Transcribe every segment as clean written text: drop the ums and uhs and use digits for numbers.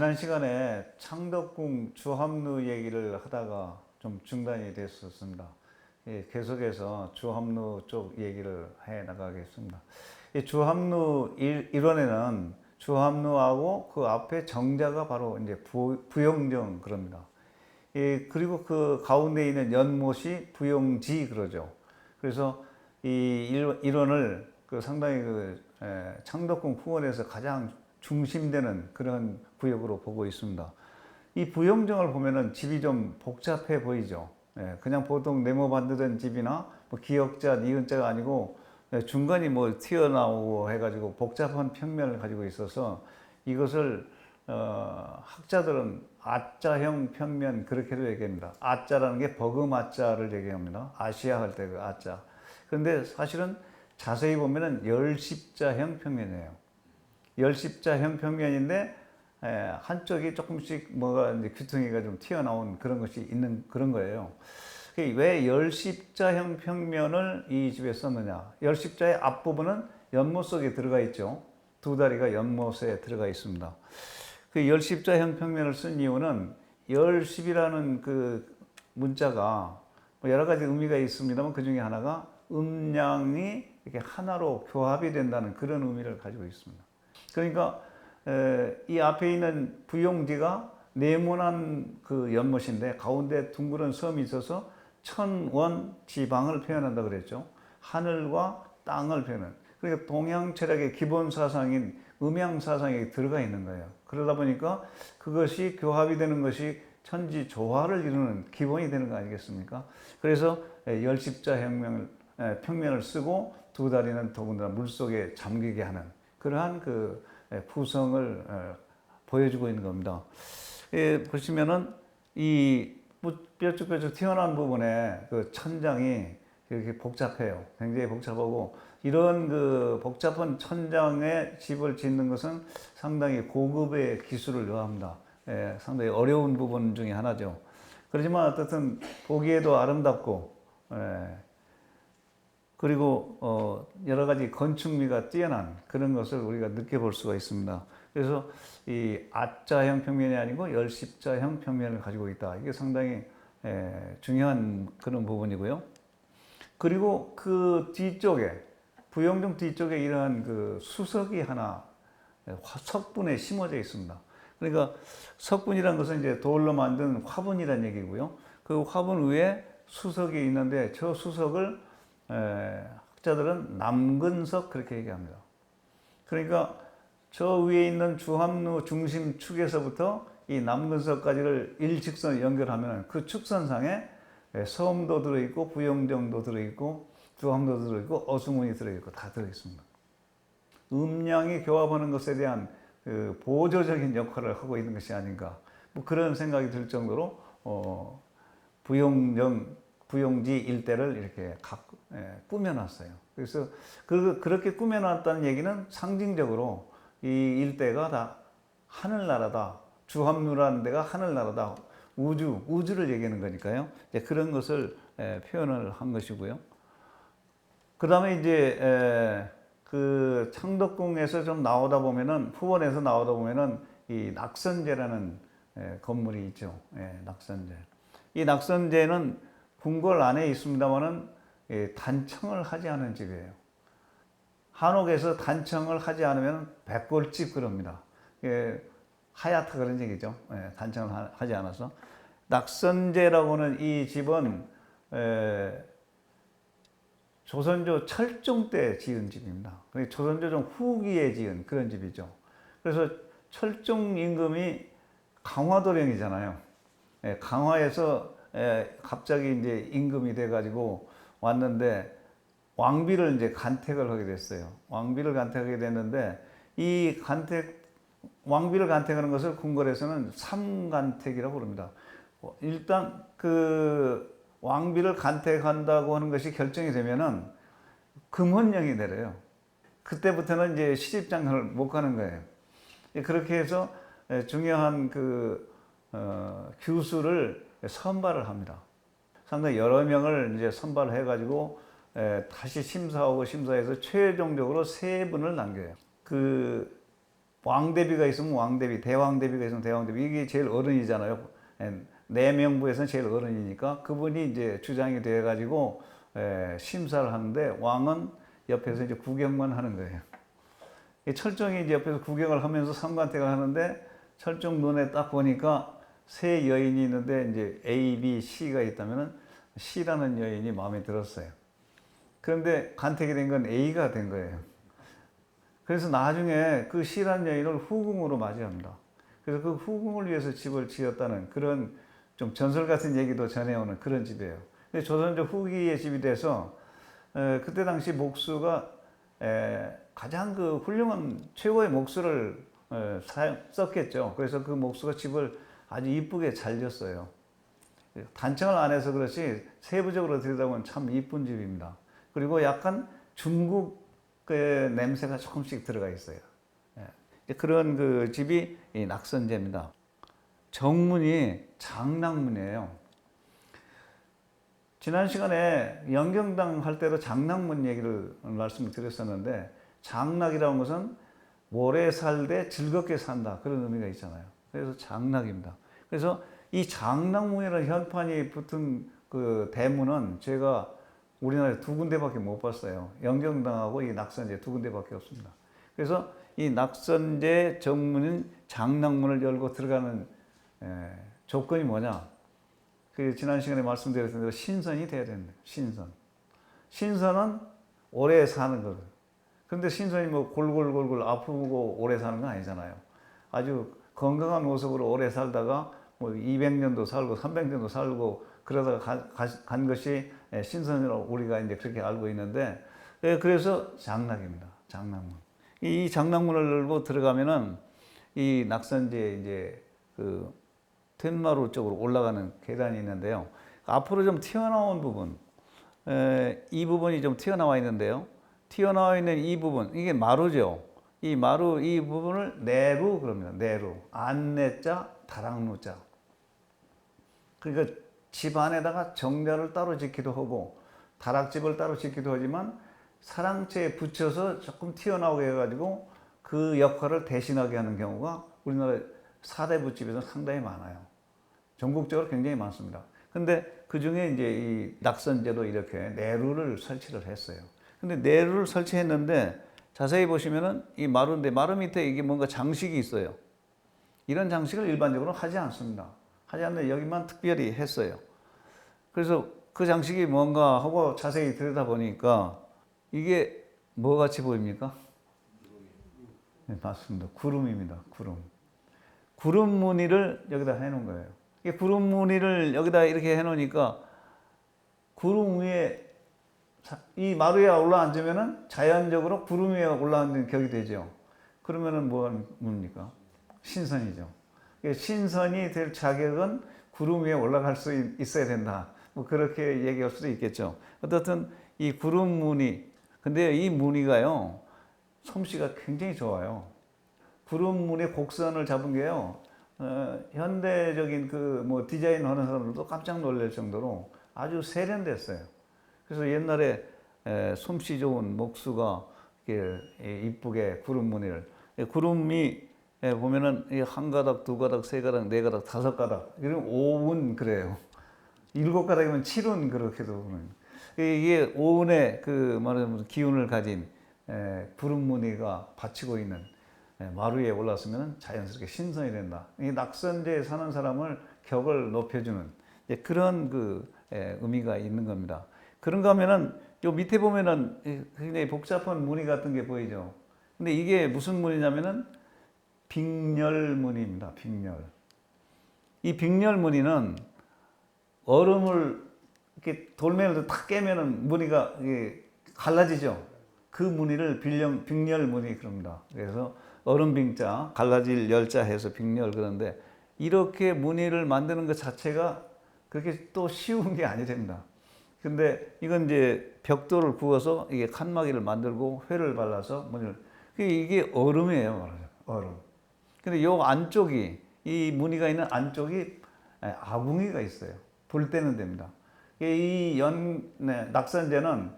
지난 시간에 창덕궁 주합루 얘기를 하다가 좀 중단이 됐었습니다. 계속해서 주합루 쪽 얘기를 해 나가겠습니다. 이 주합루 일원에는 주합루하고 그 앞에 정자가 바로 이제 부영정 그럽니다. 그리고 그 가운데 있는 연못이 부영지 그러죠. 그래서 이 일원을 상당히 창덕궁 후원에서 가장 중심되는 그런 구역으로 보고 있습니다. 이 부영정을 보면은 집이 좀 복잡해 보이죠. 그냥 보통 네모 만드는 집이나 뭐 기역자, 니은자가 아니고 중간이 뭐 튀어나오고 해가지고 복잡한 평면을 가지고 있어서 이것을 학자들은 아자형 평면 그렇게도 얘기합니다. 아자라는 게 버금아자를 얘기합니다. 아시아 할 때 그 아자. 그런데 사실은 자세히 보면은 열십자형 평면이에요. 열십자형 평면인데 한쪽이 조금씩 뭐가 이제 귀퉁이가 좀 튀어나온 그런 것이 있는 그런 거예요. 왜 열십자형 평면을 이 집에 썼느냐? 열십자의 앞부분은 연못 속에 들어가 있죠. 두 다리가 연못에 들어가 있습니다. 그 열십자형 평면을 쓴 이유는 열십이라는 그 문자가 뭐 여러 가지 의미가 있습니다만 그 중에 하나가 음양이 이렇게 하나로 교합이 된다는 그런 의미를 가지고 있습니다. 그러니까 이 앞에 있는 부용지가 네모난 그 연못인데 가운데 둥그런 섬이 있어서 천원 지방을 표현한다 그랬죠. 하늘과 땅을 표현한. 그러니까 동양 철학의 기본 사상인 음양 사상이 들어가 있는 거예요. 그러다 보니까 그것이 교합이 되는 것이 천지 조화를 이루는 기본이 되는 거 아니겠습니까? 그래서 열십자형명을 평면을 쓰고 두 다리는 더군다나 물속에 잠기게 하는 그러한 그 구성을 보여주고 있는 겁니다. 보시면은 이 뾰족뾰족 튀어나온 부분에 그 천장이 이렇게 복잡해요. 굉장히 복잡하고 이런 그 복잡한 천장에 집을 짓는 것은 상당히 고급의 기술을 요합니다. 상당히 어려운 부분 중에 하나죠. 그렇지만 어떻든 보기에도 아름답고 그리고 여러 가지 건축미가 뛰어난 그런 것을 우리가 느껴볼 수가 있습니다. 그래서 이 아자형 평면이 아니고 열십자형 평면을 가지고 있다. 이게 상당히 중요한 그런 부분이고요. 그리고 그 뒤쪽에 부영정 뒤쪽에 이러한 그 수석이 하나 석분에 심어져 있습니다. 그러니까 석분이라는 것은 이제 돌로 만든 화분이라는 얘기고요. 그 화분 위에 수석이 있는데 저 수석을 학자들은 남근석 그렇게 얘기합니다. 그러니까 저 위에 있는 주합루 중심 축에서부터 이 남근석까지를 일직선을 연결하면 그 축선상에 섬도 들어있고 부영정도 들어있고 주합루도 들어있고 어수문이 들어있고 다 들어있습니다. 음양이 교합하는 것에 대한 그 보조적인 역할을 하고 있는 것이 아닌가 뭐 그런 생각이 들 정도로 부용지 일대를 이렇게 꾸며놨어요. 그래서 그렇게 꾸며놨다는 얘기는 상징적으로 이 일대가 다 하늘나라다. 주합루라는 데가 하늘나라다. 우주를 얘기하는 거니까요. 이제 그런 것을 표현을 한 것이고요. 그 다음에 이제 그 창덕궁에서 좀 나오다 보면은 후원에서 나오다 보면은 이 낙선제라는 건물이 있죠. 낙선제. 이 낙선제는 궁궐 안에 있습니다만은 단청을 하지 않은 집이에요. 한옥에서 단청을 하지 않으면 백골집 그럽니다. 하얗다 그런 얘기죠. 단청을 하지 않아서. 낙선제라고 하는 이 집은 조선조 철종 때 지은 집입니다. 조선조 좀 후기에 지은 그런 집이죠. 그래서 철종 임금이 강화도령이잖아요. 강화에서 갑자기 이제 임금이 돼가지고 왔는데 왕비를 이제 간택을 하게 됐어요. 왕비를 간택하게 됐는데 이 왕비를 간택하는 것을 궁궐에서는 삼간택이라고 부릅니다. 일단 그 왕비를 간택한다고 하는 것이 결정이 되면은 금혼령이 내려요. 그때부터는 이제 시집장가를 못 가는 거예요. 그렇게 해서 중요한 그 규수를 선발을 합니다. 상당히 여러 명을 이제 선발을 해가지고 다시 심사하고 심사해서 최종적으로 세 분을 남겨요. 그 왕대비가 있으면 왕대비, 대왕대비가 있으면 대왕대비. 이게 제일 어른이잖아요. 네 명부에서는 제일 어른이니까 그분이 이제 주장이 돼가지고 심사를 하는데 왕은 옆에서 이제 구경만 하는 거예요. 철종이 이제 옆에서 구경을 하면서 삼관택을 하는데 철종 눈에 딱 보니까 세 여인이 있는데 이제 A, B, C가 있다면은 C라는 여인이 마음에 들었어요. 그런데 간택이 된 건 A가 된 거예요. 그래서 나중에 그 C라는 여인을 후궁으로 맞이합니다. 그래서 그 후궁을 위해서 집을 지었다는 그런 좀 전설 같은 얘기도 전해오는 그런 집이에요. 조선족 후기의 집이 돼서 그때 당시 목수가 가장 그 훌륭한 최고의 목수를 썼겠죠. 그래서 그 목수가 집을 아주 이쁘게 잘 지었어요. 단청을 안 해서 그렇지 세부적으로 들여다보면 참 이쁜 집입니다. 그리고 약간 중국의 냄새가 조금씩 들어가 있어요. 그런 그 집이 이 낙선제입니다. 정문이 장낙문이에요. 지난 시간에 영경당 할 때도 장낙문 얘기를 말씀을 드렸었는데 장낙이라는 것은 오래 살되 즐겁게 산다 그런 의미가 있잖아요. 그래서 장낙입니다. 그래서 이 장낙문이라는 현판이 붙은 그 대문은 제가 우리나라에 두 군데밖에 못 봤어요. 영경당하고 이 낙선제 두 군데밖에 없습니다. 그래서 이 낙선제 정문인 장낙문을 열고 들어가는 조건이 뭐냐? 그 지난 시간에 말씀드렸던 대로 신선이 돼야 됩니다. 신선. 신선은 오래 사는 거예요. 그런데 신선이 뭐 골골골골 아프고 오래 사는 건 아니잖아요. 아주 건강한 모습으로 오래 살다가 뭐 200년도 살고 300년도 살고 그러다가 간 것이 신선이라고 우리가 이제 그렇게 알고 있는데 그래서 장낙입니다. 장낙문. 이 장낙문을 열고 들어가면은 이 낙선제 이제 그 텐마루 쪽으로 올라가는 계단이 있는데요. 앞으로 좀 튀어나온 부분, 이 부분이 좀 튀어나와 있는데요. 튀어나와 있는 이 부분, 이게 마루죠. 이 마루 이 부분을 내루 그럽니다. 내루. 안내자, 다락루자. 그러니까 집 안에다가 정자를 따로 짓기도 하고 다락집을 따로 짓기도 하지만 사랑채에 붙여서 조금 튀어나오게 해가지고 그 역할을 대신하게 하는 경우가 우리나라 사대부집에서 상당히 많아요. 전국적으로 굉장히 많습니다. 근데 그 중에 이제 이 낙선제도 이렇게 내루를 설치를 했어요. 근데 내루를 설치했는데 자세히 보시면은 이 마루인데 마루 밑에 이게 뭔가 장식이 있어요. 이런 장식을 일반적으로 하지 않습니다. 하지 않는데 여기만 특별히 했어요. 그래서 그 장식이 뭔가 하고 자세히 들여다보니까 이게 뭐 같이 보입니까? 네, 맞습니다. 구름입니다. 구름. 구름 무늬를 여기다 해놓은 거예요. 이 구름 무늬를 여기다 이렇게 해놓으니까 구름 위에 이 마루에 올라앉으면은 자연적으로 구름 위에 올라앉는 격이 되죠. 그러면은 뭡니까? 신선이죠. 신선이 될 자격은 구름 위에 올라갈 수 있어야 된다. 뭐 그렇게 얘기할 수도 있겠죠. 어떻든 이 구름 무늬, 근데 이 무늬가요, 솜씨가 굉장히 좋아요. 구름 무늬 곡선을 잡은 게요, 현대적인 그 뭐 디자인 하는 사람들도 깜짝 놀랄 정도로 아주 세련됐어요. 그래서 옛날에 솜씨 좋은 목수가 이렇게 이쁘게 구름 무늬를, 구름이 보면은 한 가닥, 두 가닥, 세 가닥, 네 가닥, 다섯 가닥, 이러면 5운 그래요. 7가닥이면 7운 그렇게도 보면. 이게 5운의 그 말하자면 기운을 가진 구름 무늬가 받치고 있는 마루에 올랐으면 자연스럽게 신선이 된다. 이 낙선제에 사는 사람을 격을 높여주는 그런 그 의미가 있는 겁니다. 그런가 하면은 요 밑에 보면은 굉장히 복잡한 무늬 같은 게 보이죠. 근데 이게 무슨 무늬냐면은 빅렬 무늬입니다. 빅렬. 이 빅렬 무늬는 얼음을 이렇게 돌멩이를 탁 깨면은 무늬가 갈라지죠. 그 무늬를 빅렬 무늬 그럽니다. 그래서 얼음빙자, 갈라질 열자 해서 빅렬 그런데 이렇게 무늬를 만드는 것 자체가 그렇게 또 쉬운 게 아니랍니다. 근데 이건 이제 벽돌을 구워서 이게 칸막이를 만들고 회를 발라서 무늬를, 이게 얼음이에요, 말하자면. 얼음. 근데 요 안쪽이, 이 무늬가 있는 안쪽이 아궁이가 있어요. 불 때는 됩니다. 이 낙선제는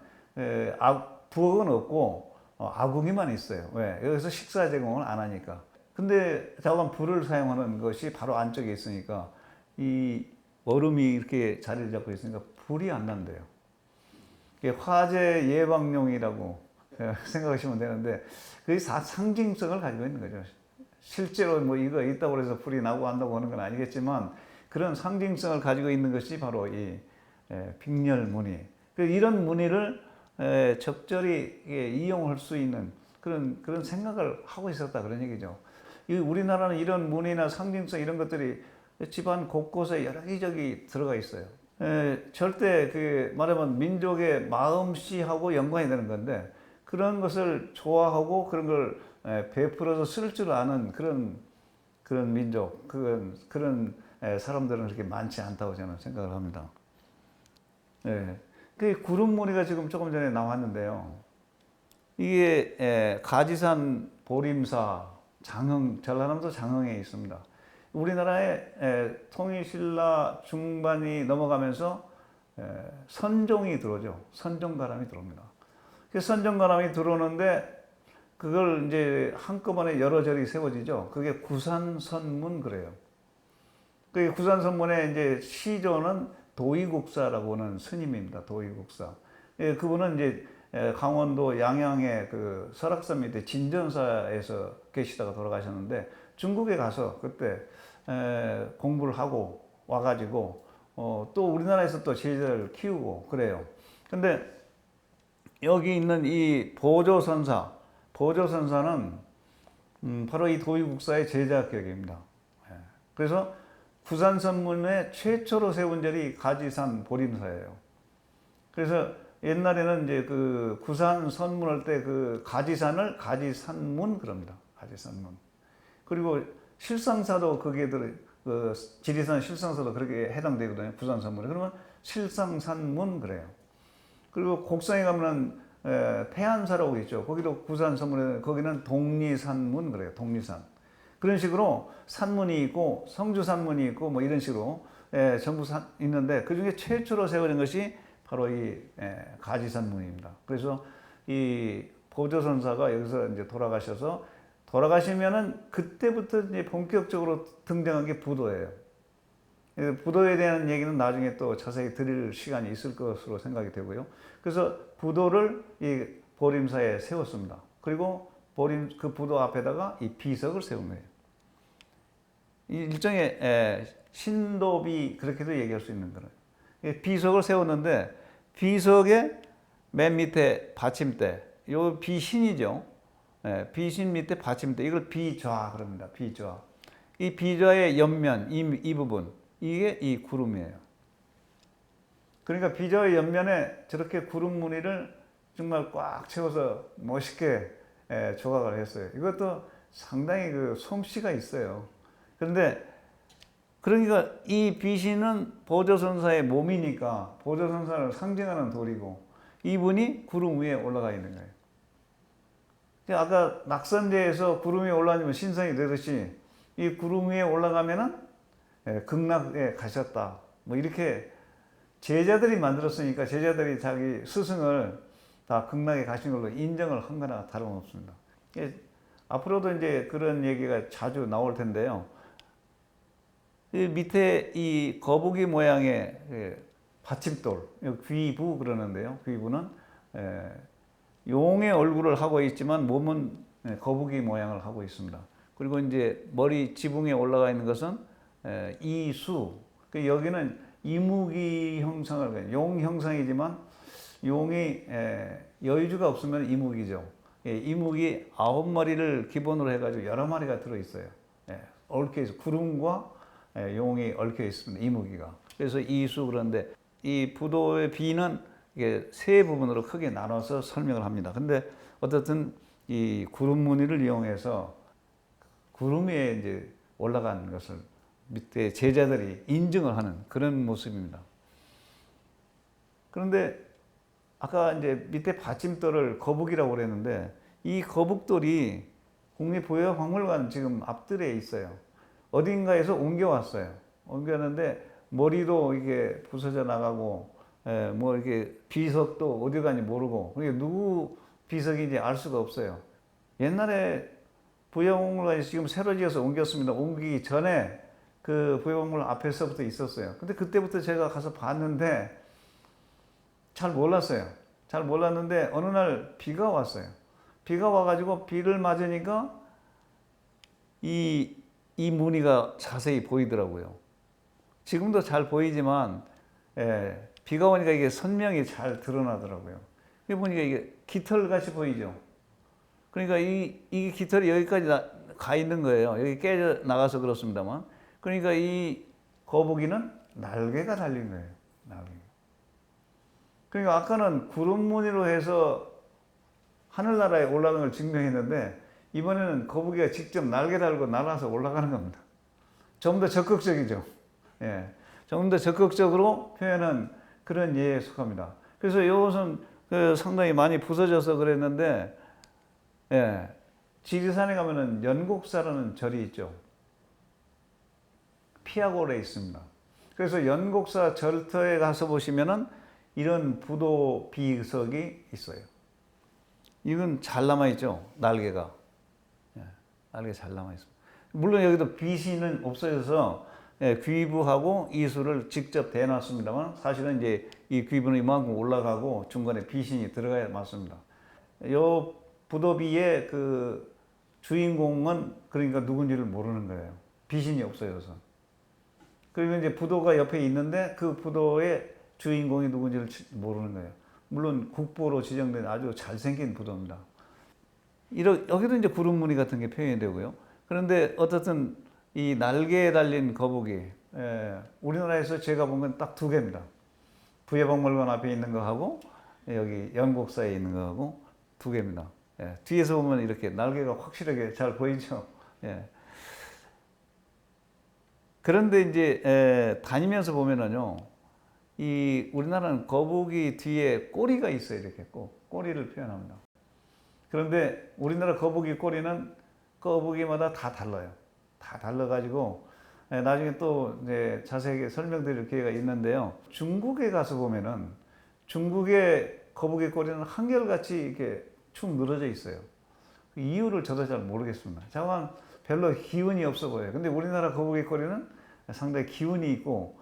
부엌은 없고 아궁이만 있어요. 왜? 여기서 식사 제공을 안 하니까. 근데 자관 불을 사용하는 것이 바로 안쪽에 있으니까 이 얼음이 이렇게 자리를 잡고 있으니까 불이 안 난대요. 이게 화재 예방용이라고 생각하시면 되는데 그게 상징성을 가지고 있는 거죠. 실제로 뭐 이거 있다고 해서 불이 나고 한다고 하는 건 아니겠지만 그런 상징성을 가지고 있는 것이 바로 이 빅렬 무늬. 이런 무늬를 적절히 이용할 수 있는 그런 생각을 하고 있었다 그런 얘기죠. 우리나라는 이런 무늬나 상징성 이런 것들이 집안 곳곳에 여기저기 들어가 있어요. 절대 말하면 민족의 마음씨하고 연관이 되는 건데 그런 것을 좋아하고 그런 걸 베풀어서 쓸 줄 아는 그런 민족, 그런 사람들은 그렇게 많지 않다고 저는 생각을 합니다. 그 구름무늬가 지금 조금 전에 나왔는데요. 이게 가지산 보림사 장흥, 전라남도 장흥에 있습니다. 우리나라에 통일신라 중반이 넘어가면서 선종이 들어오죠. 선종가람이 들어옵니다. 그 선종가람이 들어오는데 그걸 이제 한꺼번에 여러 절이 세워지죠. 그게 구산선문 그래요. 그 구산선문의 이제 시조는 도의국사라고 하는 스님입니다. 도의국사. 그분은 이제 강원도 양양의 그 설악산 밑에 진전사에서 계시다가 돌아가셨는데 중국에 가서 그때 공부를 하고 와가지고 또 우리나라에서 또 제자를 키우고 그래요. 근데 여기 있는 이 보조선사는 바로 이 도의국사의 제자격입니다. 그래서 구산선문에 최초로 세운 절이 가지산 보림사예요. 그래서 옛날에는 이제 그 구산 선문할 때 그 가지산을 가지산문 그럽니다. 가지산문. 그리고 실상사도 거기에 지리산 실상사도 그렇게 해당되거든요. 구산 선문에. 그러면 실상산문 그래요. 그리고 곡성에 가면은 태안사라고 있죠. 거기도 구산 선문에 거기는 동리산문 그래요. 동리산. 그런 식으로 산문이 있고 성주산문이 있고 뭐 이런 식으로 전부 있는데 그 중에 최초로 세워진 것이 바로 이 가지산문입니다. 그래서 이 보조선사가 여기서 이제 돌아가시면은 그때부터 이제 본격적으로 등장한 게 부도예요. 부도에 대한 얘기는 나중에 또 자세히 드릴 시간이 있을 것으로 생각이 되고요. 그래서 부도를 이 보림사에 세웠습니다. 그리고 그 부도 앞에다가 이 비석을 세운 거예요. 일종의 신도비 그렇게도 얘기할 수 있는 거예요. 비석을 세웠는데 비석의 맨 밑에 받침대, 요 비신이죠. 비신 밑에 받침대, 이걸 비좌 그럽니다. 비좌. 이 비좌의 옆면, 이 부분, 이게 이 구름이에요. 그러니까 비좌의 옆면에 저렇게 구름 무늬를 정말 꽉 채워서 멋있게 조각을 했어요. 이것도 상당히 그 솜씨가 있어요. 그런데 그러니까 이 비신은 보조선사의 몸이니까 보조선사를 상징하는 돌이고 이분이 구름 위에 올라가 있는 거예요. 아까 낙선제에서 구름 위에 올라가면 신성이 되듯이 이 구름 위에 올라가면은 극락에 가셨다. 뭐 이렇게 제자들이 만들었으니까 제자들이 자기 스승을 다 극락에 가신 걸로 인정을 한 거나 다름없습니다. 앞으로도 이제 그런 얘기가 자주 나올 텐데요. 이 밑에 이 거북이 모양의 받침돌, 귀부 그러는데요. 귀부는 용의 얼굴을 하고 있지만 몸은 거북이 모양을 하고 있습니다. 그리고 이제 머리 지붕에 올라가 있는 것은 이수. 여기는 이무기 형상을, 용 형상이지만 용이 여유주가 없으면 이무기죠. 이무기 9마리를 기본으로 해가지고 여러 마리가 들어있어요. 얽혀 있어요. 구름과 용이 얽혀 있습니다. 이무기가. 그래서 이수 그런데 이 부도의 비는 이게 세 부분으로 크게 나눠서 설명을 합니다. 근데 어쨌든 이 구름 무늬를 이용해서 구름 위에 이제 올라간 것을 밑에 제자들이 인증을 하는 그런 모습입니다. 그런데 아까 이제 밑에 받침돌을 거북이라고 그랬는데 이 거북돌이 국립부여박물관 지금 앞뜰에 있어요. 어딘가에서 옮겨왔어요. 옮겼는데 머리도 이게 부서져 나가고 뭐 이렇게 비석도 어디 가는지 모르고 그게 누구 비석인지 알 수가 없어요. 옛날에 부여박물관이 지금 새로 지어서 옮겼습니다. 옮기기 전에 그 부여박물관 앞에서부터 있었어요. 근데 그때부터 제가 가서 봤는데 잘 몰랐어요. 잘 몰랐는데 어느 날 비가 왔어요. 비가 와가지고 비를 맞으니까 이 무늬가 자세히 보이더라고요. 지금도 잘 보이지만 비가 오니까 이게 선명히 잘 드러나더라고요. 그게 보니까 이게 깃털같이 보이죠. 그러니까 이 깃털이 여기까지 가 있는 거예요. 여기 깨져 나가서 그렇습니다만. 그러니까 이 거북이는 날개가 달린 거예요. 날개. 그러니까 아까는 구름 무늬로 해서 하늘나라에 올라가는 걸 증명했는데 이번에는 거북이가 직접 날개 달고 날아서 올라가는 겁니다. 좀 더 적극적이죠. 예. 좀 더 적극적으로 표현한 그런 예에 속합니다. 그래서 이것은 상당히 많이 부서져서 그랬는데, 예. 지리산에 가면은 연곡사라는 절이 있죠. 피아골에 있습니다. 그래서 연곡사 절터에 가서 보시면은 이런 부도 비석이 있어요. 이건 잘 남아있죠. 날개가. 예. 날개 잘 남아있습니다. 물론 여기도 비신은 없어져서 귀부하고 이수를 직접 대놨습니다만 사실은 이제 이 귀부는 이만큼 올라가고 중간에 비신이 들어가야 맞습니다. 요 부도비의 그 주인공은 그러니까 누군지를 모르는 거예요. 비신이 없어져서. 그리고 이제 부도가 옆에 있는데 그 부도의 주인공이 누군지를 모르는 거예요. 물론 국보로 지정된 아주 잘생긴 부도입니다. 여기도 이제 구름 무늬 같은 게 표현이 되고요. 그런데 어떻든 이 날개에 달린 거북이, 우리나라에서 제가 본 건 딱 두 개입니다. 부여박물관 앞에 있는 거하고 여기 연곡사에 있는 거하고 두 개입니다. 뒤에서 보면 이렇게 날개가 확실하게 잘 보이죠. 그런데 이제 다니면서 보면은요, 이 우리나라는 거북이 뒤에 꼬리가 있어요. 이렇게 꼭 꼬리를 표현합니다. 그런데 우리나라 거북이 꼬리는 거북이마다 다 달라요. 다 달라가지고 나중에 또 이제 자세하게 설명드릴 기회가 있는데요. 중국에 가서 보면은 중국의 거북이 꼬리는 한결같이 이렇게 축 늘어져 있어요. 그 이유를 저도 잘 모르겠습니다. 자관 별로 기운이 없어 보여요. 근데 우리나라 거북이 꼬리는 상당히 기운이 있고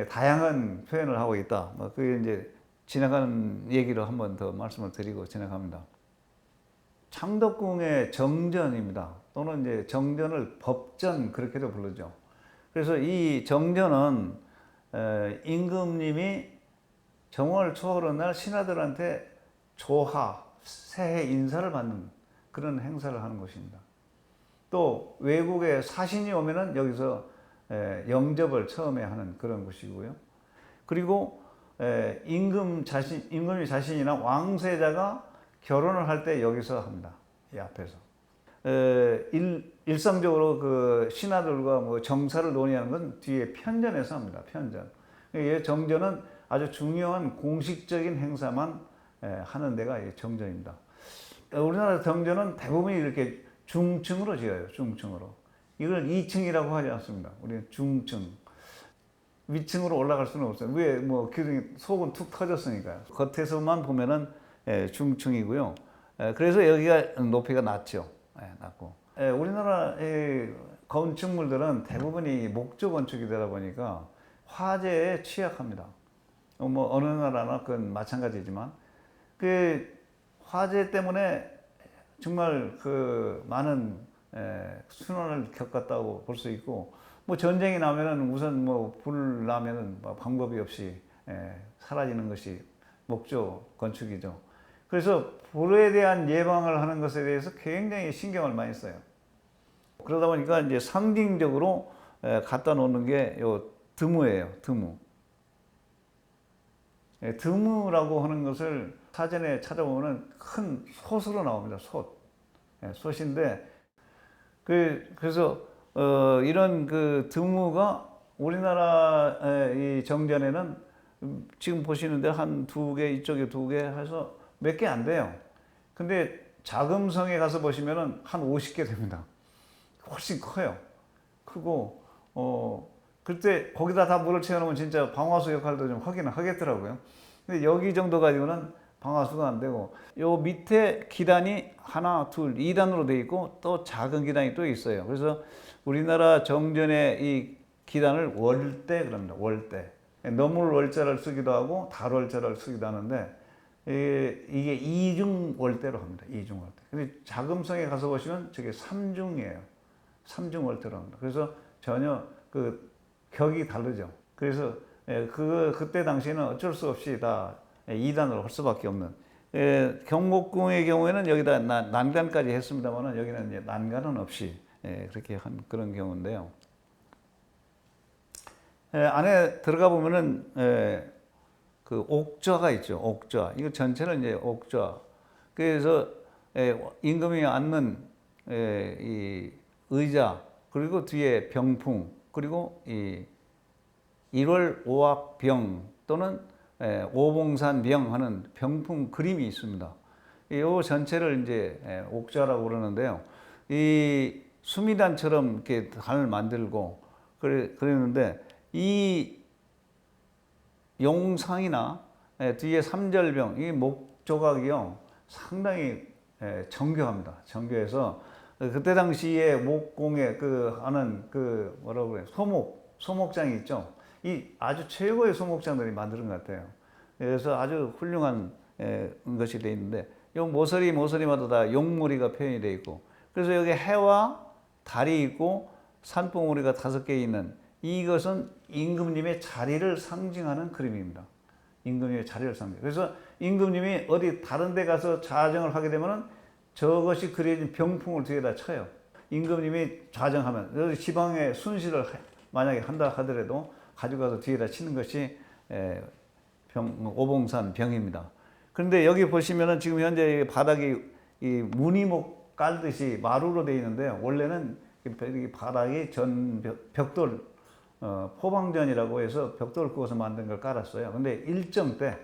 다양한 표현을 하고 있다. 그게 이제 지나가는 얘기로 한 번 더 말씀을 드리고 지나갑니다. 창덕궁의 정전입니다. 또는 이제 정전을 법전 그렇게도 부르죠. 그래서 이 정전은 임금님이 정월 초하루 날 신하들한테 조하, 새해 인사를 받는 그런 행사를 하는 곳입니다. 또 외국에 사신이 오면은 여기서 영접을 처음에 하는 그런 곳이고요. 그리고 임금이 자신이나 왕세자가 결혼을 할 때 여기서 합니다. 이 앞에서. 일상적으로 그 신하들과 뭐 정사를 논의하는 건 뒤에 편전에서 합니다. 편전. 이 정전은 아주 중요한 공식적인 행사만 하는 데가 정전입니다. 우리나라 정전은 대부분이 이렇게 중층으로 지어요. 중층으로. 이걸 2층이라고 하지 않습니다. 우리는 중층. 위층으로 올라갈 수는 없어요. 왜? 뭐 기둥이 속은 툭 터졌으니까요. 겉에서만 보면은 중층이고요. 그래서 여기가 높이가 낮죠. 낮고. 우리나라의 건축물들은 대부분이 목조 건축이 되다 보니까 화재에 취약합니다. 뭐 어느 나라나 그건 마찬가지지만 그 화재 때문에 정말 그 많은 순환을 겪었다고 볼 수 있고, 뭐 전쟁이 나면은 우선 뭐 불 나면은 뭐 방법이 없이 사라지는 것이 목조 건축이죠. 그래서 불에 대한 예방을 하는 것에 대해서 굉장히 신경을 많이 써요. 그러다 보니까 이제 상징적으로 갖다 놓는 게 요 드무예요. 드무. 드무라고 하는 것을 사전에 찾아보면 큰 솥으로 나옵니다. 솥. 솥인데 그래서 이런 그 드무가 우리나라 이 정전에는 지금 보시는데 한 두 개, 이쪽에 두 개 해서 몇 개 안 돼요. 근데 자금성에 가서 보시면은 한 50개 됩니다. 훨씬 커요. 크고 그때 거기다 다 물을 채워놓으면 진짜 방화수 역할도 좀 하긴 하겠더라고요. 근데 여기 정도 가지고는 방아수가 안 되고 요 밑에 기단이 하나, 둘, 2단으로 돼 있고 또 작은 기단이 또 있어요. 그래서 우리나라 정전의 이 기단을 월대 그럽니다. 월대. 너물 월자를 쓰기도 하고 달 월자를 쓰기도 하는데 이게 이중 월대로 합니다. 이중 월대. 근데 자금성에 가서 보시면 저게 삼중이에요. 삼중 월대로 합니다. 그래서 전혀 그 격이 다르죠. 그래서 그때 당시에는 어쩔 수 없이 다 2단으로 할 수밖에 없는. 경복궁의 경우에는 여기다 난간까지 했습니다만은 여기는 이제 난간은 없이 그렇게 한 그런 경우인데요. 안에 들어가 보면은 그 옥좌가 있죠. 옥좌. 이거 전체는 이제 옥좌. 그래서 임금이 앉는 이 의자, 그리고 뒤에 병풍, 그리고 이 1월 오악병 또는 오봉산병 하는 병풍 그림이 있습니다. 이 전체를 이제 옥좌라고 그러는데요. 이 수미단처럼 이렇게 단을 만들고 그랬는데 이 용상이나 뒤에 삼절병, 이 목조각이요 상당히 정교합니다. 정교해서 그때 당시에 목공에 하는 뭐라고 그래요? 소목장이 있죠. 이 아주 최고의 소목장들이 만드는 것 같아요. 그래서 아주 훌륭한 것이 되어 있는데, 요 모서리마다 다 용머리가 표현이 되어 있고, 그래서 여기 해와 달이 있고 산봉우리가 5개 있는 이것은 임금님의 자리를 상징하는 그림입니다. 임금님의 자리를 상징. 그래서 임금님이 어디 다른 데 가서 자정을 하게 되면은 저것이 그려진 병풍을 뒤에다 쳐요. 임금님이 자정하면 지방에 순시를 만약에 한다 하더라도 가져가서 뒤에다 치는 것이 오봉산 병입니다. 그런데 여기 보시면은 지금 현재 바닥이 이 무늬목 깔듯이 마루로 되어 있는데요. 원래는 바닥이 벽돌 포방전이라고 해서 벽돌을 구워서 만든 걸 깔았어요. 근데 일정 때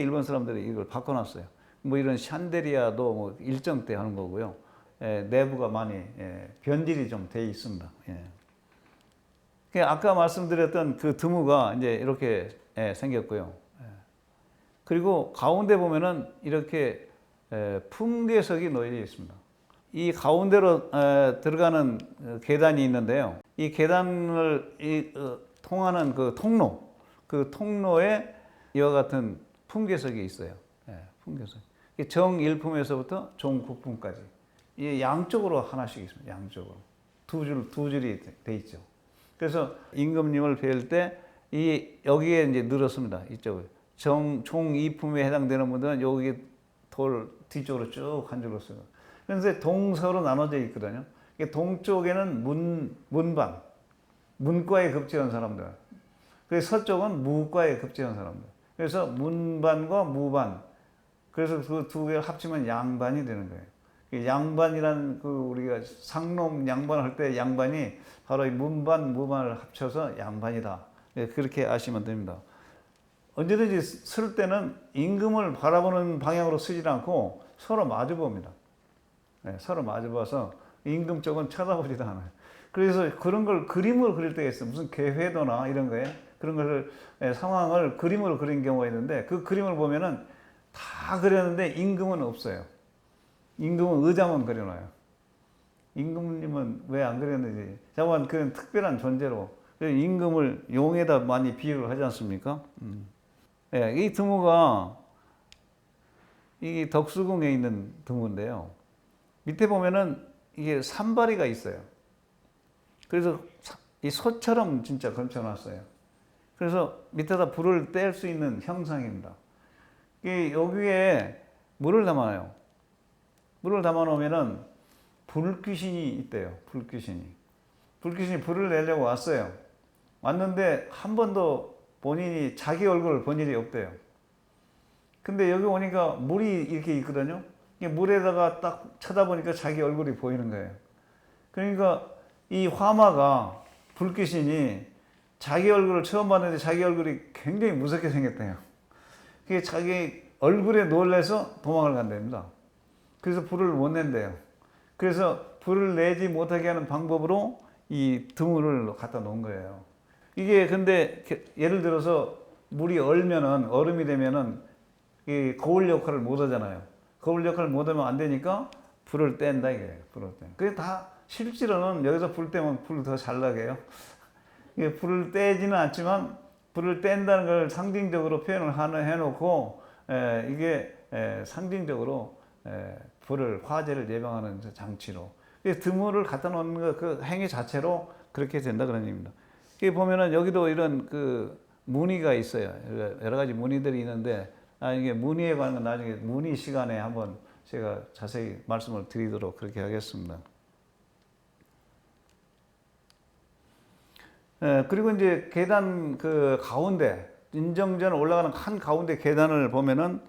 일본 사람들이 이걸 바꿔놨어요. 뭐 이런 샨데리아도 뭐 일정 때 하는 거고요. 내부가 많이 변질이 좀 돼 있습니다. 아까 말씀드렸던 그 드무가 이제 이렇게 생겼고요. 그리고 가운데 보면은 이렇게 풍계석이 놓여 있습니다. 이 가운데로 들어가는 계단이 있는데요. 이 계단을 통하는 그 통로에 이와 같은 풍계석이 있어요. 풍계석. 정일품에서부터 정구품까지. 이 양쪽으로 하나씩 있습니다. 양쪽으로. 두 줄이 돼 있죠. 그래서 임금님을 뵐 때 여기에 이제 늘었습니다. 이쪽을. 총이품에 해당되는 분들은 여기 돌 뒤쪽으로 쭉 한 줄로 써요. 그래서 동서로 나눠져 있거든요. 동쪽에는 문반, 문과에 급제한 사람들. 그래서 서쪽은 무과에 급제한 사람들. 그래서 문반과 무반. 그래서 그 두 개를 합치면 양반이 되는 거예요. 양반이란 우리가 상놈 양반 할 때 양반이 바로 이 문반, 무반을 합쳐서 양반이다. 그렇게 아시면 됩니다. 언제든지 쓸 때는 임금을 바라보는 방향으로 쓰지 않고 서로 마주 봅니다. 서로 마주 봐서 임금 쪽은 쳐다보지도 않아요. 그래서 그런 걸 그림으로 그릴 때가 있어요. 무슨 개회도나 이런 거에 그런 것을 상황을 그림으로 그린 경우가 있는데 그 그림을 보면은 다 그렸는데 임금은 없어요. 임금은 의자만 그려놔요. 임금님은 왜 안 그렸는지. 자관 그런 특별한 존재로 임금을 용에다 많이 비유를 하지 않습니까? 이 드무가 이 덕수궁에 있는 드무인데요. 밑에 보면은 이게 산발이가 있어요. 그래서 이 소처럼 진짜 걸쳐놨어요. 그래서 밑에다 불을 뗄 수 있는 형상입니다. 여기에 물을 담아놔요. 물을 담아놓으면은 불귀신이 있대요. 불귀신이 불을 내려고 왔어요. 왔는데 한 번도 본인이 자기 얼굴을 본 일이 없대요. 근데 여기 오니까 물이 이렇게 있거든요. 물에다가 딱 쳐다보니까 자기 얼굴이 보이는 거예요. 그러니까 이 화마가 불귀신이 자기 얼굴을 처음 봤는데 자기 얼굴이 굉장히 무섭게 생겼대요. 그게 자기 얼굴에 놀라서 도망을 간답니다. 그래서 불을 못 낸대요. 그래서 불을 내지 못하게 하는 방법으로 이 드무를 갖다 놓은 거예요. 이게 근데 예를 들어서 물이 얼음이 되면은 이 거울 역할을 못 하잖아요. 거울 역할을 못 하면 안 되니까 불을 뗀다 이거예요. 불을 뗀. 그게 다 실제로는 여기서 불 떼면 불 더 잘 나게요. 이게 불을 떼지는 않지만 불을 뗀다는 걸 상징적으로 표현을 해놓고 이게 상징적으로 불을 화재를 예방하는 장치로 드물을 갖다 놓는 그 행위 자체로 그렇게 된다 그런 얘기입니다. 여기 보면은 여기도 이런 그 무늬가 있어요. 여러 가지 무늬들이 있는데 이게 무늬에 관한 건 나중에 무늬 시간에 한번 제가 자세히 말씀을 드리도록 그렇게 하겠습니다. 그리고 이제 계단 그 가운데 인정전 올라가는 한 가운데 계단을 보면은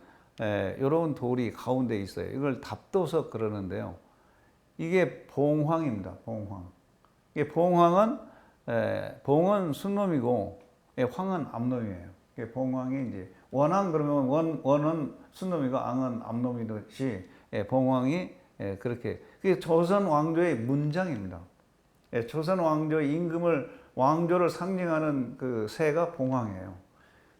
이런 돌이 가운데 있어요. 이걸 답도석 그러는데요. 이게 봉황입니다. 봉황. 이게 봉은 순놈이고 황은 암놈이에요. 이게 봉황이 이제 원황 그러면 원은 순놈이고 앙은 암놈이듯이 봉황이 그렇게 그게 조선 왕조의 문장입니다. 조선 왕조의 임금을 왕조를 상징하는 그 새가 봉황이에요.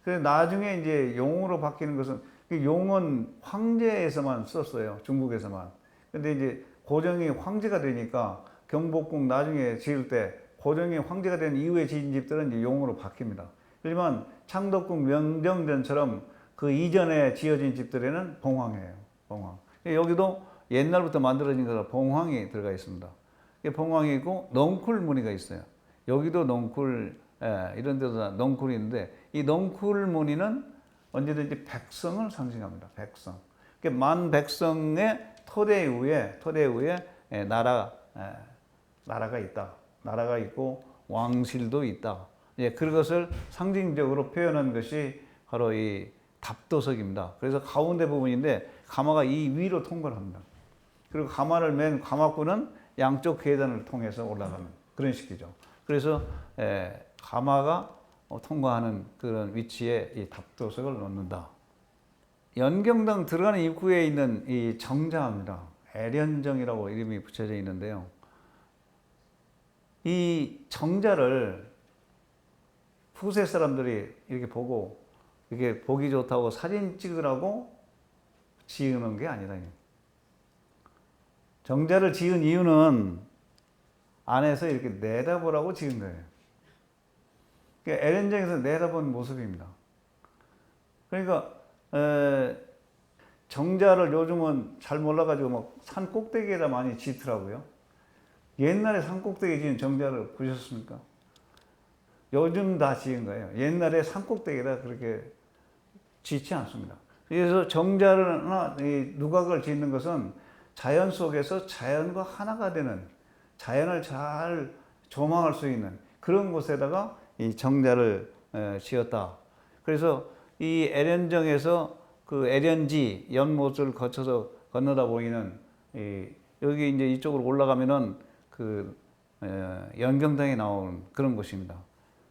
그래서 나중에 이제 용으로 바뀌는 것은 용은 황제에서만 썼어요. 중국에서만. 근데 이제 고종이 황제가 되니까 경복궁 나중에 지을 때 고종이 황제가 된 이후에 지은 집들은 이제 용으로 바뀝니다. 하지만 창덕궁 명정전처럼 그 이전에 지어진 집들에는 봉황이에요. 봉황. 여기도 옛날부터 만들어진 거라 봉황이 들어가 있습니다. 봉황이 있고 넝쿨 무늬가 있어요. 여기도 넝쿨, 이런 데도 넝쿨이 있는데 이 넝쿨 무늬는 언제든지 백성을 상징합니다. 백성. 만 백성의 토대 위에 나라가 있다. 나라가 있고 왕실도 있다. 그것을 상징적으로 표현한 것이 바로 이 답도석입니다. 그래서 가운데 부분인데 가마가 이 위로 통과를 합니다. 그리고 가마를 맨 가마꾼은 양쪽 계단을 통해서 올라가는 그런 식이죠. 그래서 가마가 통과하는 그런 위치에 이 답도석을 놓는다. 연경당 들어가는 입구에 있는 이 정자입니다. 애련정이라고 이름이 붙여져 있는데요. 이 정자를 후세 사람들이 이렇게 보고 이게 보기 좋다고 사진 찍으라고 지으는 게 아니다. 정자를 지은 이유는 안에서 이렇게 내다보라고 지은 거예요. 그러니까 애련정에서 내다본 모습입니다. 그러니까 정자를 요즘은 잘 몰라가지고 막 산 꼭대기에다 많이 짓더라고요. 옛날에 산 꼭대기에 지은 정자를 보셨습니까? 요즘 다 지은 거예요. 옛날에 산 꼭대기에다 그렇게 짓지 않습니다. 그래서 정자나 누각을 짓는 것은 자연 속에서 자연과 하나가 되는 자연을 잘 조망할 수 있는 그런 곳에다가 이 정자를 지었다. 그래서 이 애련정에서 그 애련지 연못을 거쳐서 건너다 보이는 여기 이제 이쪽으로 올라가면은 그 연경당에 나오는 그런 곳입니다.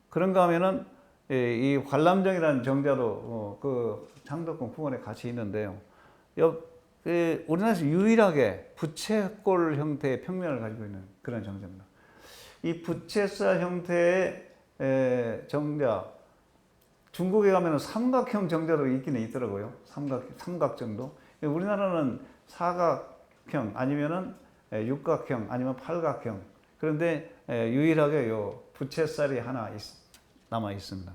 그런가 하면은 이 관람정이라는 정자도 그 창덕궁 풍원에 같이 있는데요. 우리나라에서 유일하게 부채꼴 형태의 평면을 가지고 있는 그런 정자입니다. 이 부채살 형태의 정자, 중국에 가면 삼각형 정자도 있기는 있더라고요. 삼각 정도. 우리나라는 사각형 아니면은 육각형 아니면 팔각형. 그런데 유일하게 요 부채살이 하나 남아 있습니다.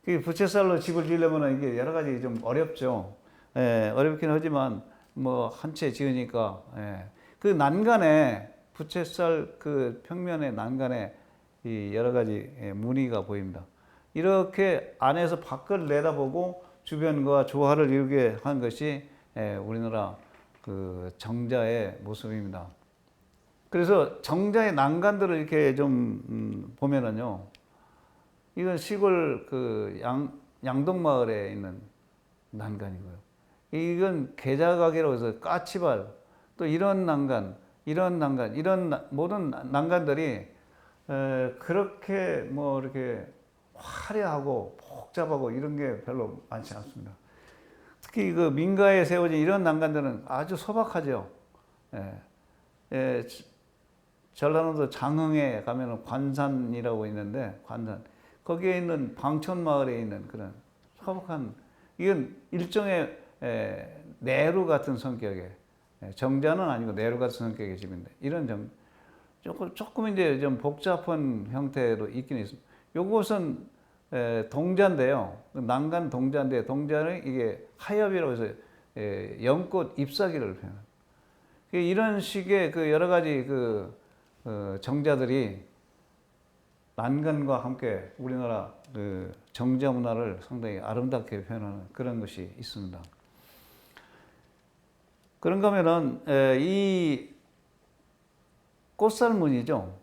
그 부채살로 집을 지으려면 이게 여러 가지 좀 어렵죠. 어렵긴 하지만 뭐 한 채 지으니까 그 난간에 부채살 그 평면의 난간에 이 여러 가지 무늬가 보입니다. 이렇게 안에서 밖을 내다보고 주변과 조화를 이루게 한 것이 우리나라 그 정자의 모습입니다. 그래서 정자의 난간들을 이렇게 좀 보면은요, 이건 시골 그 양동마을에 있는 난간이고요. 이건 계자가게라고 해서 까치발, 또 이런 난간, 이런 모든 난간들이 그렇게 뭐 이렇게 화려하고 복잡하고 이런 게 별로 많지 않습니다. 특히 그 민가에 세워진 이런 난간들은 아주 소박하죠. 전라남도 장흥에 가면 관산이라고 있는데 관산 거기에 있는 광천마을에 있는 그런 소박한 이건 일종의 내루 같은 성격의 정자는 아니고 내루 같은 성격의 집인데 이런 조금 이제 좀 복잡한 형태로 있긴 있습니다. 요것은 동자인데요. 난간 동자인데 동자는 이게 하엽이라고 해서 연꽃 잎사귀를 표현합니다. 이런 식의 그 여러 가지 정자들이 난간과 함께 우리나라 그 정자 문화를 상당히 아름답게 표현하는 그런 것이 있습니다. 그런가 하면은 이 꽃살문이죠.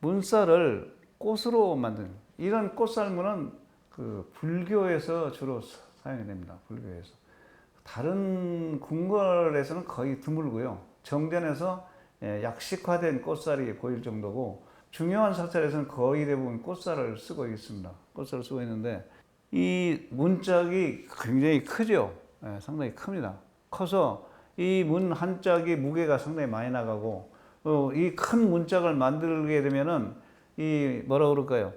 문살을 꽃으로 만든 이런 꽃살문은 그 불교에서 주로 사용이 됩니다. 불교에서. 다른 궁궐에서는 거의 드물고요. 정전에서 약식화된 꽃살이 보일 정도고 중요한 사찰에서는 거의 대부분 꽃살을 쓰고 있습니다. 꽃살을 쓰고 있는데 이 문짝이 굉장히 크죠. 상당히 큽니다. 커서 이 문 한 짝이 무게가 상당히 많이 나가고 이 큰 문짝을 만들게 되면은 이 뭐라 그럴까요?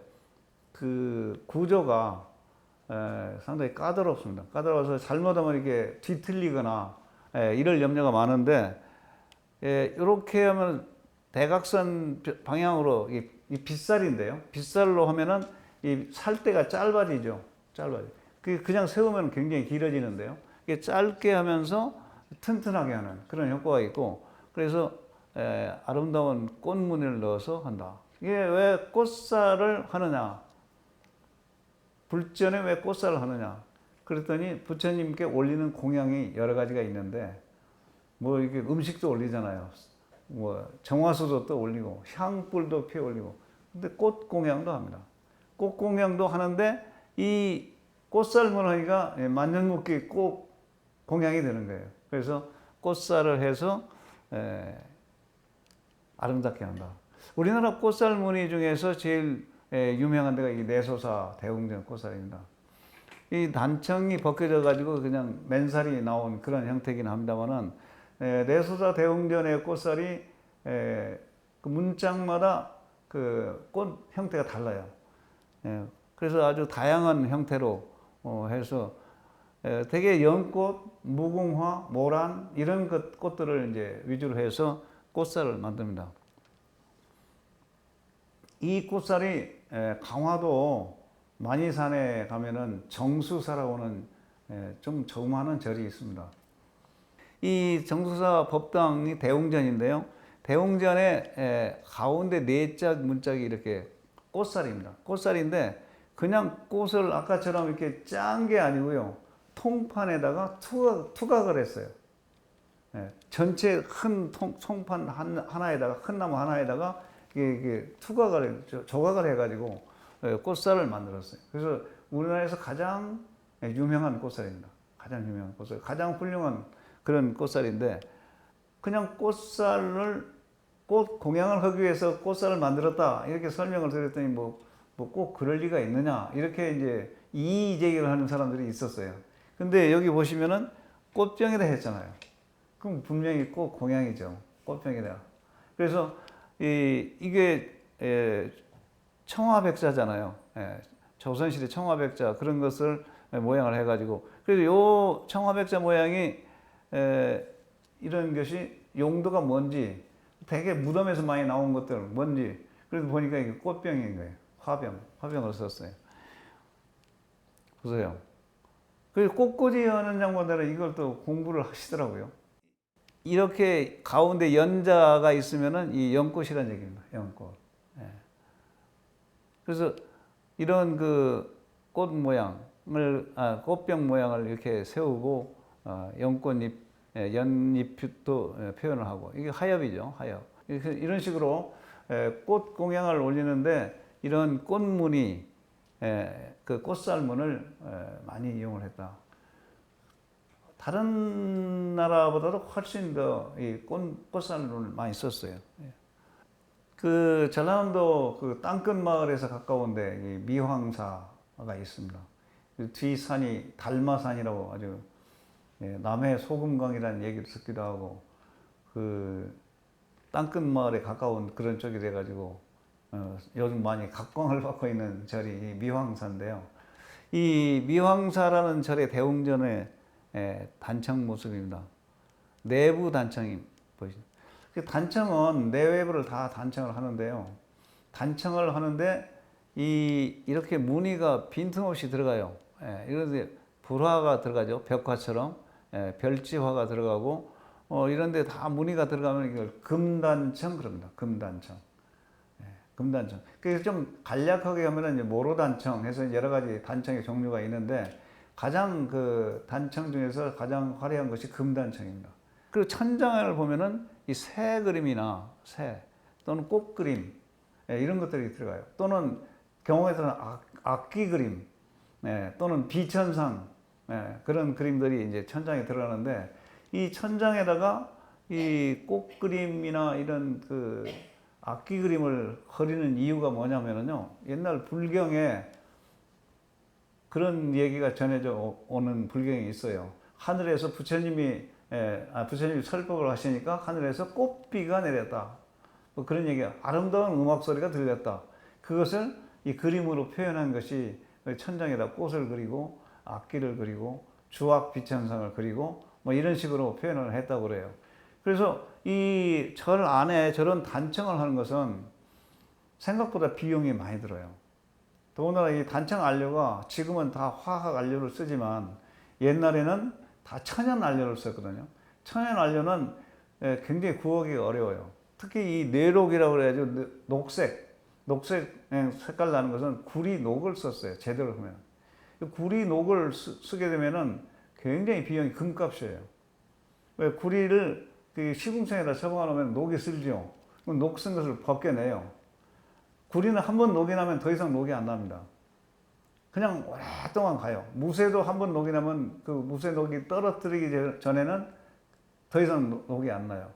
그 구조가 상당히 까다롭습니다. 까다로워서 잘못하면 이렇게 뒤틀리거나 이럴 염려가 많은데 이렇게 하면 대각선 방향으로 이 빗살인데요. 빗살로 하면은 이 살대가 짧아지죠. 짧아져. 그냥 세우면 굉장히 길어지는데요. 이게 짧게 하면서 튼튼하게 하는 그런 효과가 있고 그래서 아름다운 꽃무늬를 넣어서 한다. 이게 왜 꽃살을 하느냐? 불전에 왜 꽃살을 하느냐? 그랬더니 부처님께 올리는 공양이 여러 가지가 있는데 뭐 이게 음식도 올리잖아요. 뭐 정화수도 또 올리고 향불도 피워 올리고 근데 꽃 공양도 합니다. 꽃 공양도 하는데 이 꽃살문 하기가 만년묵기 꽃 공양이 되는 거예요. 그래서 꽃살을 해서 아름답게 한다. 우리나라 꽃살 무늬 중에서 제일 유명한 데가 이 내소사 대웅전 꽃살입니다. 이 단청이 벗겨져 가지고 그냥 맨살이 나온 그런 형태이긴 합니다만은 내소사 대웅전의 꽃살이 그 문짝마다 그 꽃 형태가 달라요. 그래서 아주 다양한 형태로 해서 되게 연꽃, 무궁화, 모란 이런 꽃들을 이제 위주로 해서 꽃살을 만듭니다. 이 꽃살이 강화도 만이산에 가면은 정수사라고 하는 좀 조그마한 절이 있습니다. 이 정수사 법당이 대웅전인데요. 대웅전의 가운데 네 짝 문짝이 이렇게 꽃살입니다. 꽃살인데 그냥 꽃을 아까처럼 이렇게 짠 게 아니고요. 통판에다가 투각을 했어요. 전체 큰 송판 하나에다가 큰 나무 하나에다가 이게 투각을 조각을 해가지고 꽃살을 만들었어요. 그래서 우리나라에서 가장 유명한 꽃살입니다. 가장 유명한 꽃살, 가장 훌륭한 그런 꽃살인데 그냥 꽃 공양을 하기 위해서 꽃살을 만들었다 이렇게 설명을 드렸더니 뭐 꼭 그럴 리가 있느냐 이렇게 이제 이의 제기를 하는 사람들이 있었어요. 근데 여기 보시면은 꽃병이라 했잖아요. 그럼 분명히 꽃 공양이죠. 꽃병이라. 그래서 이게 청화백자잖아요. 조선시대 청화백자 그런 것을 모양을 해가지고 그래서 요 청화백자 모양이 이런 것이 용도가 뭔지 되게 무덤에서 많이 나온 것들 뭔지 그래서 보니까 이게 꽃병인 거예요. 화병을 썼어요. 보세요. 그래서 꽃꽂이 하는 장관들은 이걸 또 공부를 하시더라고요. 이렇게 가운데 연자가 있으면은 이 연꽃이라는 얘기입니다. 연꽃. 그래서 이런 그 꽃 모양을, 꽃병 모양을 이렇게 세우고, 연꽃잎, 연잎도 표현을 하고, 이게 하엽이죠, 하엽. 이런 식으로 꽃 공양을 올리는데 이런 꽃무늬, 그 꽃살문을 많이 이용을 했다. 다른 나라보다도 훨씬 더 이 꽃살문을 많이 썼어요. 그 전라남도 그 땅끝 마을에서 가까운데 이 미황사가 있습니다. 그 뒤 산이 달마산이라고 아주 남해 소금강이라는 얘기를 듣기도 하고 그 땅끝 마을에 가까운 그런 쪽이 돼가지고 요즘 많이 각광을 받고 있는 절이 미황사인데요. 이 미황사라는 절의 대웅전의 단청 모습입니다. 내부 단청이 보이죠. 단청은 내외부를 다 단청을 하는데요. 단청을 하는데 이렇게 무늬가 빈틈없이 들어가요. 이런데 불화가 들어가죠. 벽화처럼 별지화가 들어가고 이런데 다 무늬가 들어가면 이걸 금단청 그럽니다. 금단청. 금단청. 그래서 좀 간략하게 하면은 이제 모로단청 해서 여러 가지 단청의 종류가 있는데 가장 그 단청 중에서 가장 화려한 것이 금단청입니다. 그리고 천장을 보면은 이 새 그림이나 새 또는 꽃 그림 이런 것들이 들어가요. 또는 경우에 따라서 악기 그림 또는 비천상 그런 그림들이 이제 천장에 들어가는데 이 천장에다가 이 꽃 그림이나 이런 그 악기 그림을 그리는 이유가 뭐냐면요. 옛날 불경에 그런 얘기가 전해져 오는 불경이 있어요. 하늘에서 부처님이 설법을 하시니까 하늘에서 꽃비가 내렸다. 뭐 그런 얘기가 아름다운 음악 소리가 들렸다. 그것을 이 그림으로 표현한 것이 천장에다 꽃을 그리고 악기를 그리고 주악 비천상을 그리고 뭐 이런 식으로 표현을 했다고 그래요. 그래서 이 절 안에 저런 단청을 하는 것은 생각보다 비용이 많이 들어요. 더군다나 이 단청 안료가 지금은 다 화학 안료를 쓰지만 옛날에는 다 천연 안료를 썼거든요. 천연 안료는 굉장히 구하기가 어려워요. 특히 이 내록이라고 그래가지고 녹색 색깔 나는 것은 구리 녹을 썼어요. 제대로 하면. 구리 녹을 쓰게 되면은 굉장히 비용이 금값이에요. 왜 구리를 그 시궁창에다 처박아 놓으면 녹이 슬죠. 녹 쓴 것을 벗겨내요. 구리는 한 번 녹이 나면 더 이상 녹이 안 납니다. 그냥 오랫동안 가요. 무쇠도 한 번 녹이 나면 그 무쇠 녹이 떨어뜨리기 전에는 더 이상 녹이 안 나요.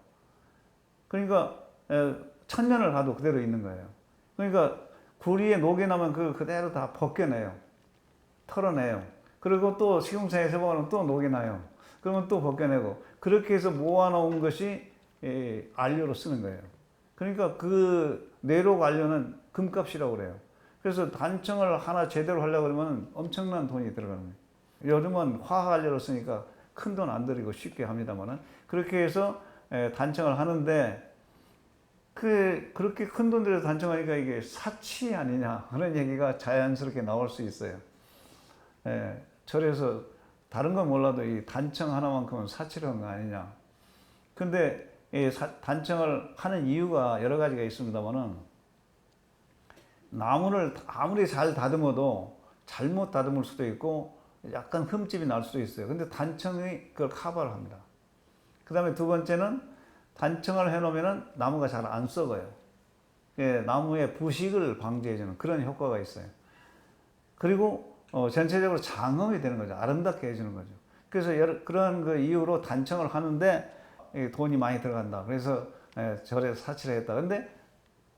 그러니까 1000년을 가도 그대로 있는 거예요. 그러니까 구리에 녹이 나면 그대로 다 벗겨내요. 털어내요. 그리고 또 시궁창에 세워놓으면 또 녹이 나요. 그러면 또 벗겨내고 그렇게 해서 모아놓은 것이 안료로 쓰는 거예요. 그러니까 그 내록 안료는 금값이라고 그래요. 그래서 단청을 하나 제대로 하려고 그러면 엄청난 돈이 들어가는 거예요. 요즘은 화학 안료로 쓰니까 큰 돈 안 들이고 쉽게 합니다만은 그렇게 해서 단청을 하는데 그렇게 큰 돈 들여서 단청하니까 이게 사치 아니냐 그런 얘기가 자연스럽게 나올 수 있어요. 절에서 다른 건 몰라도 이 단청 하나만큼은 사치를 한 거 아니냐. 근데 이 단청을 하는 이유가 여러 가지가 있습니다만은 나무를 아무리 잘 다듬어도 잘못 다듬을 수도 있고 약간 흠집이 날 수도 있어요. 근데 단청이 그걸 커버를 합니다. 그 다음에 두 번째는 단청을 해놓으면 나무가 잘 안 썩어요. 나무의 부식을 방지해주는 그런 효과가 있어요. 그리고 전체적으로 장엄이 되는 거죠. 아름답게 해주는 거죠. 그래서 그런 그 이유로 단청을 하는데 돈이 많이 들어간다. 그래서 절에 사치를 했다. 근데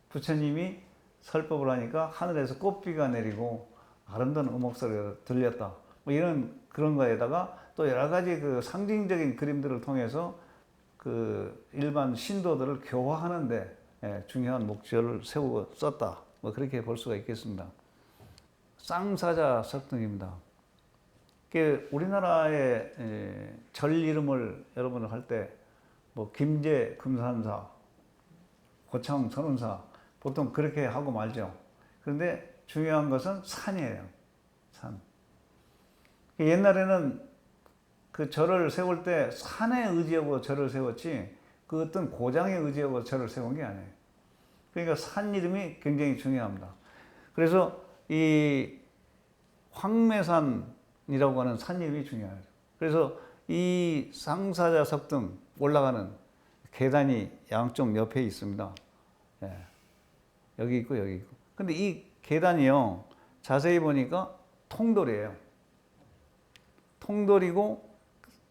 부처님이 설법을 하니까 하늘에서 꽃비가 내리고 아름다운 음악 소리가 들렸다. 뭐 이런 그런 거에다가 또 여러 가지 그 상징적인 그림들을 통해서 그 일반 신도들을 교화하는데 중요한 목적을 세우고 썼다. 뭐 그렇게 볼 수가 있겠습니다. 쌍사자 석등입니다. 우리나라의 절 이름을 여러분을 할 때 뭐 김제 금산사, 고창 선운사 보통 그렇게 하고 말죠. 그런데 중요한 것은 산이에요. 산. 옛날에는 그 절을 세울 때 산에 의지하고 절을 세웠지 그 어떤 고장에 의지하고 절을 세운 게 아니에요. 그러니까 산 이름이 굉장히 중요합니다. 그래서 이 황매산이라고 하는 산 이름이 중요해요. 그래서 이 쌍사자 석등 올라가는 계단이 양쪽 옆에 있습니다. 여기 있고 여기 있고. 근데 이 계단이요 자세히 보니까 통돌이에요. 통돌이고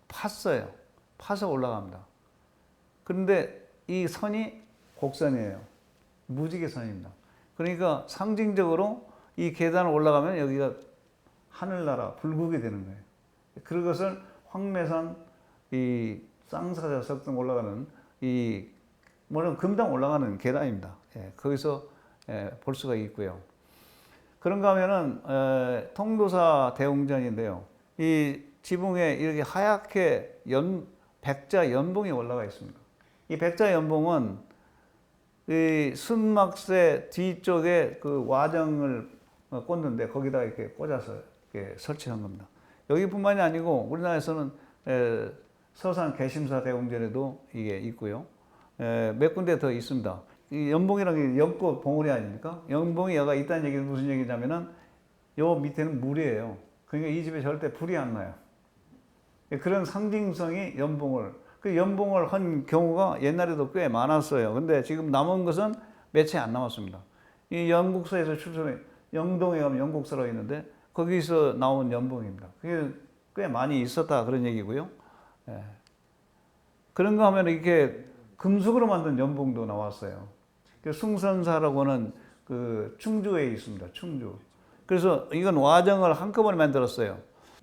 팠어요. 파서 올라갑니다. 그런데 이 선이 곡선이에요. 무지개선입니다. 그러니까 상징적으로 이 계단을 올라가면 여기가 하늘나라 불국이 되는 거예요. 그것을 황매산 이 쌍사자 석등 올라가는 이 물론 금당 올라가는 계단입니다. 거기서 볼 수가 있고요. 그런가 하면은 통도사 대웅전인데요. 이 지붕에 이렇게 하얗게 백자 연봉이 올라가 있습니다. 이 백자 연봉은 이 순막새 뒤쪽에 그 와정을 꽂는데 거기다 이렇게 꽂아서 이렇게 설치한 겁니다. 여기뿐만이 아니고 우리나라에서는 서산 개심사 대웅전에도 이게 있고요. 몇 군데 더 있습니다. 이 연봉이라는 게 연꽃 봉우리 아닙니까? 연봉이 여가 있다는 얘기는 무슨 얘기냐면은 요 밑에는 물이에요. 그러니까 이 집에 절대 불이 안 나요. 그런 상징성이 연봉을, 그 연봉을 한 경우가 옛날에도 꽤 많았어요. 근데 지금 남은 것은 몇 채 안 남았습니다. 이 영국서에서 출처해 영동에 가면 영국서라고 있는데 거기서 나온 연봉입니다. 그게 꽤 많이 있었다 그런 얘기고요. 예. 그런가 하면 이렇게 금속으로 만든 연봉도 나왔어요. 그 숭선사라고는 그 충주에 있습니다. 충주. 그래서 이건 와정을 한꺼번에 만들었어요.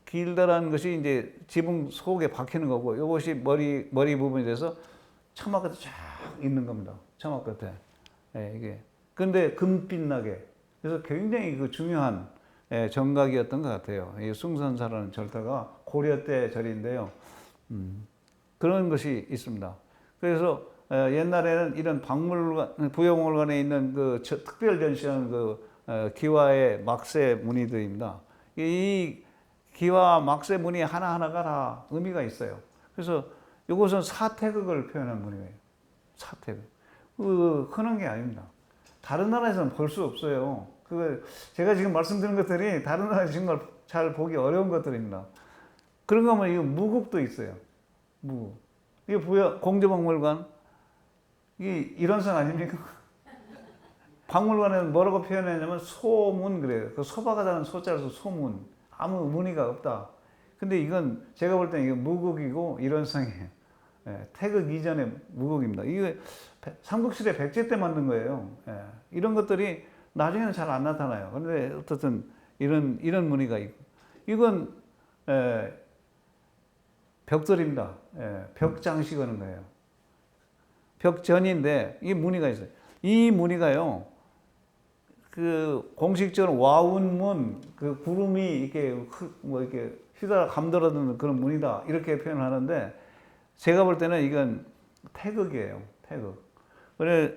길다라는 것이 이제 지붕 속에 박히는 거고, 이것이 머리 부분이 돼서 처막 끝에 쫙 있는 겁니다. 처막 끝에. 예, 이게. 근데 금빛 나게. 그래서 굉장히 그 중요한 정각이었던 것 같아요. 이 숭선사라는 절터가 고려 때 절인데요. 그런 것이 있습니다. 그래서 옛날에는 이런 박물관, 부여박물관에 있는 그 특별 전시하는 그 기와의 막새 무늬들입니다. 이 기와 막새 무늬 하나하나가 다 의미가 있어요. 그래서 이것은 사태극을 표현한 무늬예요. 사태극. 흔한 게 아닙니다. 다른 나라에서는 볼 수 없어요. 제가 지금 말씀드린 것들이 다른 나라에서 정말 잘 보기 어려운 것들입니다. 그런가 하면 이거 무국도 있어요. 무국. 이게 공주박물관. 이게 일원성 아닙니까? 박물관에는 뭐라고 표현했냐면 소문 그래요. 그 소박하다는 소자로서 소문. 아무 무늬가 없다. 근데 이건 제가 볼 때는 이건 무국이고 일원성이에요. 태극 이전의 무국입니다. 이게 삼국시대 백제 때 만든 거예요. 이런 것들이 나중에는 잘 안 나타나요. 그런데 어쨌든 이런 무늬가 있고. 이건 벽돌입니다. 벽 장식하는 거예요. 벽전인데 이 무늬가 있어요. 이 무늬가요. 그 공식적으로 와운문 그 구름이 이렇게 이렇게 휘달아 감돌아드는 그런 무늬다 이렇게 표현하는데 제가 볼 때는 이건 태극이에요. 태극. 그래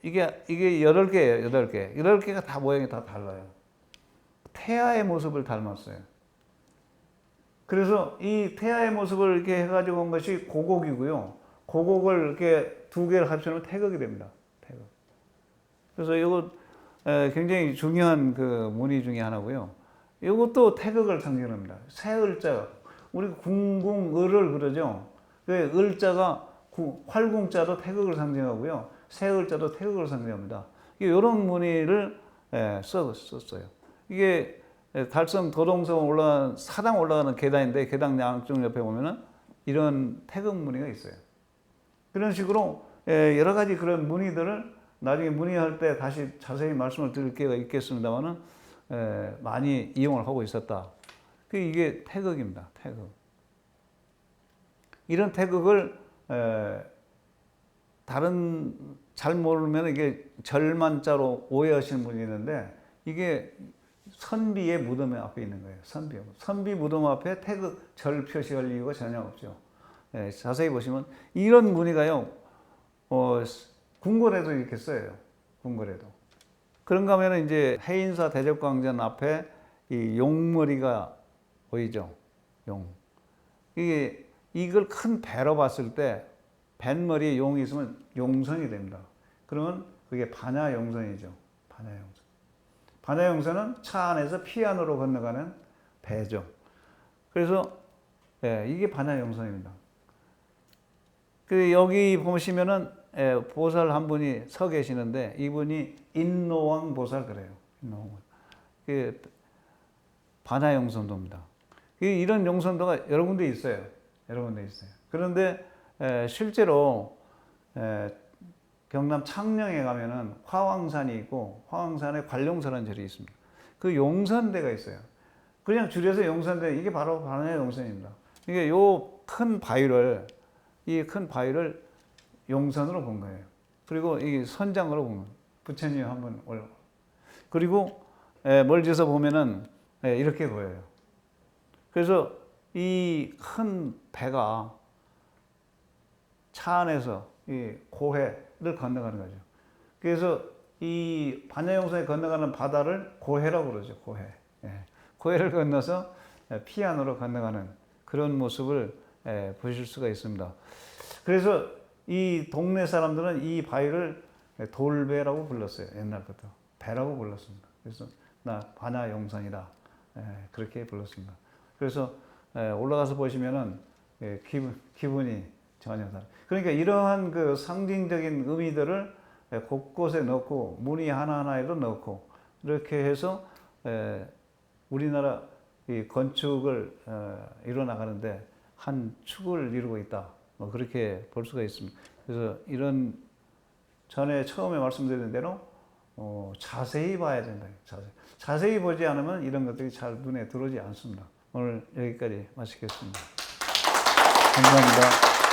이게 8개예요. 8개. 8개가 다 모양이 다 달라요. 태아의 모습을 닮았어요. 그래서 이 태아의 모습을 이렇게 해가지고 온 것이 고곡이고요. 고곡을 이렇게 2개를 합치면 태극이 됩니다. 태극. 그래서 이거 굉장히 중요한 그 무늬 중에 하나고요. 이것도 태극을 상징합니다. 새 을자, 우리 궁궁을을 그러죠. 그 을자가 활궁자도 태극을 상징하고요. 새 을자도 태극을 상징합니다. 이런 무늬를 썼어요. 이게 달성 도동성 사당 올라가는 계단인데 계단 양쪽 옆에 보면은 이런 태극 무늬가 있어요. 그런 식으로 여러 가지 그런 무늬들을 나중에 문의할 때 다시 자세히 말씀을 드릴 기회가 있겠습니다만은 많이 이용을 하고 있었다. 이게 태극입니다. 태극. 이런 태극을 다른 잘 모르면 이게 절만자로 오해하시는 분이 있는데 이게 선비의 무덤 앞에 있는 거예요. 선비 무덤 앞에 태극 절 표시할 이유가 전혀 없죠. 자세히 보시면 이런 무늬가요. 궁궐에도 이렇게 써요. 궁궐에도. 그런가 하면 이제 해인사 대적광전 앞에 이 용머리가 보이죠. 용. 이걸 큰 배로 봤을 때 뱃머리에 용이 있으면 용선이 됩니다. 그러면 그게 반야용선이죠. 반야용선. 반야용선은 차 안에서 피안으로 건너가는 배죠. 그래서 이게 반야용선입니다. 여기 보시면은 보살 한 분이 서 계시는데 이분이 인노왕 보살 그래요. 인노왕. 반야용선도입니다. 이런 용선도가 여러 군데 있어요. 여러 군데 있어요. 그런데 실제로 경남 창녕에 가면은 화왕산이 있고 화왕산에 관룡사라는 절이 있습니다. 그 용선대가 있어요. 그냥 줄여서 용선대, 이게 바로 반야용선입니다. 이게 이 큰 바위를 용선으로 본 거예요. 그리고 이 선장으로 본 거예요. 부처님 한번 올라. 그리고 멀리서 보면은 이렇게 보여요. 그래서 이 큰 배가 차 안에서 이 고해를 건너가는 거죠. 그래서 이 반야용선에 건너가는 바다를 고해라고 그러죠. 고해. 고해를 건너서 피안으로 건너가는 그런 모습을 보실 수가 있습니다. 그래서 이 동네 사람들은 이 바위를 돌배라고 불렀어요. 옛날부터 배라고 불렀습니다. 그래서 나 반야용선이다 그렇게 불렀습니다. 그래서 올라가서 보시면은 기분이 전혀 다르. 그러니까 이러한 그 상징적인 의미들을 곳곳에 넣고 무늬 하나하나에도 넣고 이렇게 해서 우리나라 이 건축을 이뤄나가는데 한 축을 이루고 있다. 뭐 그렇게 볼 수가 있습니다. 그래서 이런 전에 처음에 말씀드린 대로 자세히 봐야 된다. 자세히 보지 않으면 이런 것들이 잘 눈에 들어오지 않습니다. 오늘 여기까지 마치겠습니다. 감사합니다.